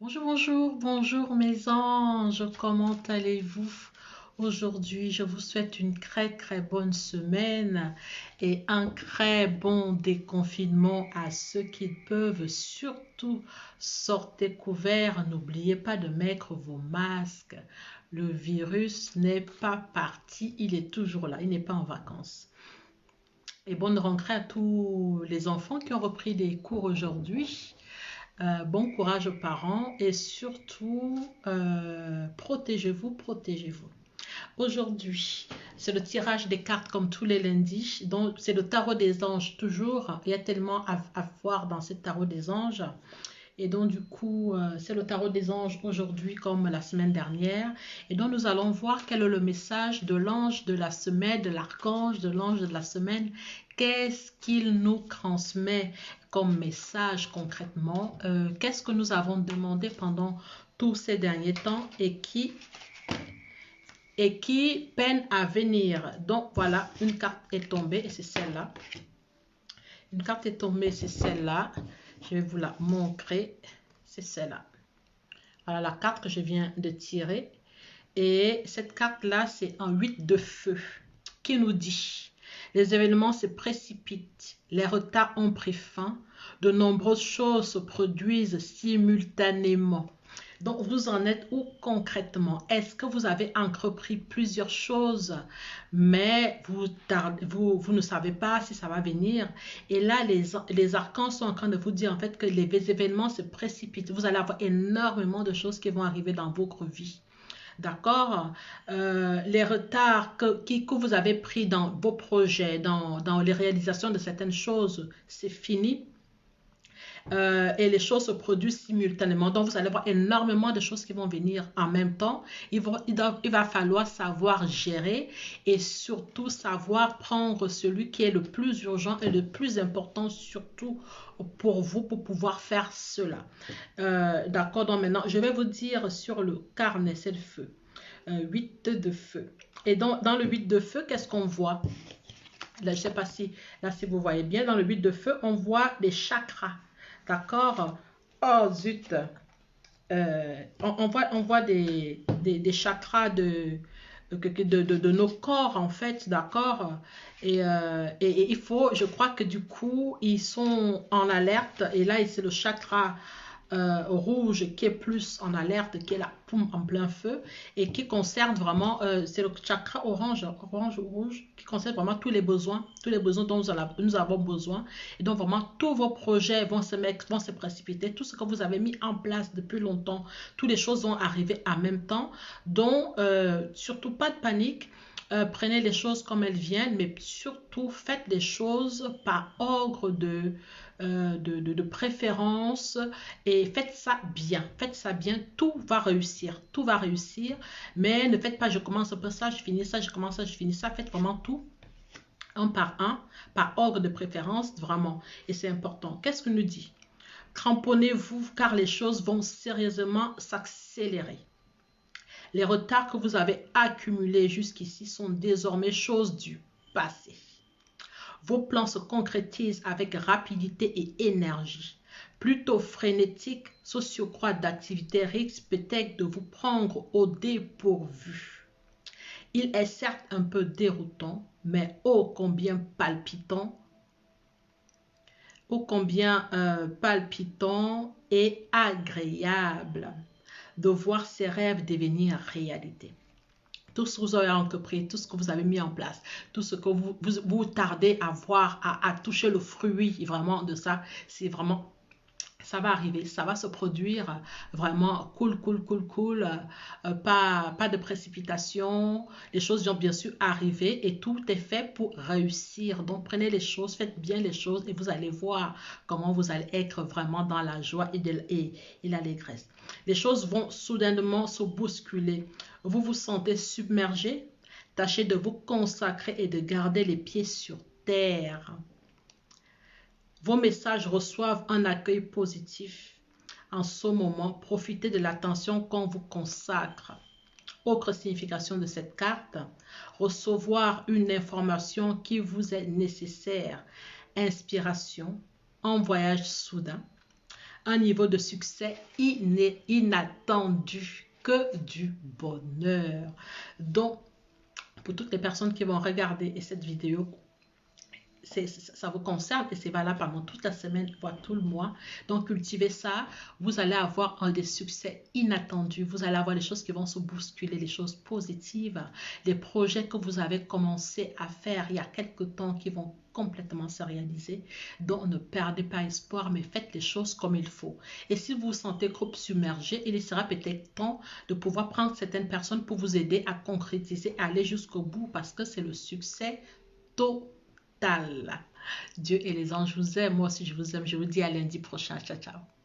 Bonjour, bonjour, bonjour mes anges, comment allez-vous? Aujourd'hui, je vous souhaite une très bonne semaine et un très bon déconfinement à ceux qui peuvent. Surtout, sortez couverts, n'oubliez pas de mettre vos masques. Le virus n'est pas parti, il est toujours là, il n'est pas en vacances. Et bonne rentrée à tous les enfants qui ont repris des cours aujourd'hui. Bon courage aux parents et surtout, protégez-vous, protégez-vous. Aujourd'hui, c'est le tirage des cartes comme tous les lundis. Donc, c'est le tarot des anges toujours. Il y a tellement à voir dans ce tarot des anges. Et donc, du coup, c'est le tarot des anges aujourd'hui comme la semaine dernière. Et donc, nous allons voir quel est le message de l'ange de la semaine, de l'archange de l'ange de la semaine. Qu'est-ce qu'il nous transmet comme message concrètement? Qu'est-ce que nous avons demandé pendant tous ces derniers temps et qui peine à venir? Donc, voilà, une carte est tombée et c'est celle-là. Une carte est tombée, c'est celle-là. Je vais vous la montrer. C'est celle-là. Voilà la carte que je viens de tirer. Et cette carte-là, c'est un 8 de feu qui nous dit: les événements se précipitent, les retards ont pris fin, de nombreuses choses se produisent simultanément. Donc, vous en êtes où concrètement? Est-ce que vous avez entrepris plusieurs choses, mais vous ne savez pas si ça va venir? Et là, les arcans sont en train de vous dire en fait que les événements se précipitent. Vous allez avoir énormément de choses qui vont arriver dans votre vie. D'accord? Les retards que vous avez pris dans vos projets, dans les réalisations de certaines choses, c'est fini. Et les choses se produisent simultanément. Donc, vous allez voir énormément de choses qui vont venir en même temps. Il va falloir savoir gérer et surtout savoir prendre celui qui est le plus urgent et le plus important, surtout pour vous, pour pouvoir faire cela. D'accord, donc maintenant, je vais vous dire sur le carnet, c'est le feu. 8 de feu. Et dans le 8 de feu, qu'est-ce qu'on voit? Là, je ne sais pas si, là, si vous voyez bien, dans le 8 de feu, on voit des chakras. D'accord? Oh, zut! On voit des chakras de nos corps, en fait, d'accord? Et il faut, je crois que du coup, ils sont en alerte. Et là, c'est le chakra rouge qui est plus en alerte, qui est la paume en plein feu et qui concerne vraiment, c'est le chakra orange ou rouge, qui concerne vraiment tous les besoins dont nous avons besoin. Et donc vraiment, tous vos projets vont se précipiter, tout ce que vous avez mis en place depuis longtemps, toutes les choses vont arriver en même temps. Donc, surtout pas de panique. Prenez les choses comme elles viennent, mais surtout faites les choses par ordre de préférence et faites ça bien, tout va réussir, mais ne faites pas je commence par ça, je finis ça, je commence ça, je finis ça, faites vraiment tout un, par ordre de préférence, vraiment, et c'est important. Qu'est-ce que nous dit? Cramponnez-vous car les choses vont sérieusement s'accélérer. Les retards que vous avez accumulés jusqu'ici sont désormais choses du passé. Vos plans se concrétisent avec rapidité et énergie. Plutôt frénétique, ce surcroît d'activité risque peut-être de vous prendre au dépourvu. Il est certes un peu déroutant, mais ô combien palpitant et agréable de voir ses rêves devenir réalité. Tout ce que vous avez entrepris, tout ce que vous avez mis en place, tout ce que vous tardez à voir, à toucher le fruit vraiment de ça, c'est vraiment, ça va arriver, ça va se produire vraiment cool, pas de précipitation, les choses vont bien sûr arriver et tout est fait pour réussir. Donc prenez les choses, faites bien les choses et vous allez voir comment vous allez être vraiment dans la joie et l'allégresse. Les choses vont soudainement se bousculer. Vous vous sentez submergé. Tâchez de vous consacrer et de garder les pieds sur terre. Vos messages reçoivent un accueil positif. En ce moment, profitez de l'attention qu'on vous consacre. Autre signification de cette carte, recevoir une information qui vous est nécessaire. Inspiration, un voyage soudain, un niveau de succès inattendu, que du bonheur. Donc, pour toutes les personnes qui vont regarder cette vidéo, ça vous concerne et c'est valable pendant toute la semaine, voire tout le mois. Donc, cultivez ça. Vous allez avoir des succès inattendus. Vous allez avoir des choses qui vont se bousculer, des choses positives, des projets que vous avez commencé à faire il y a quelque temps qui vont complètement se réaliser. Donc, ne perdez pas espoir, mais faites les choses comme il faut. Et si vous vous sentez trop submergé, il sera peut-être temps de pouvoir prendre certaines personnes pour vous aider à concrétiser, à aller jusqu'au bout parce que c'est le succès total. Dieu et les anges vous aiment. Moi aussi, je vous aime. Je vous dis à lundi prochain. Ciao, ciao.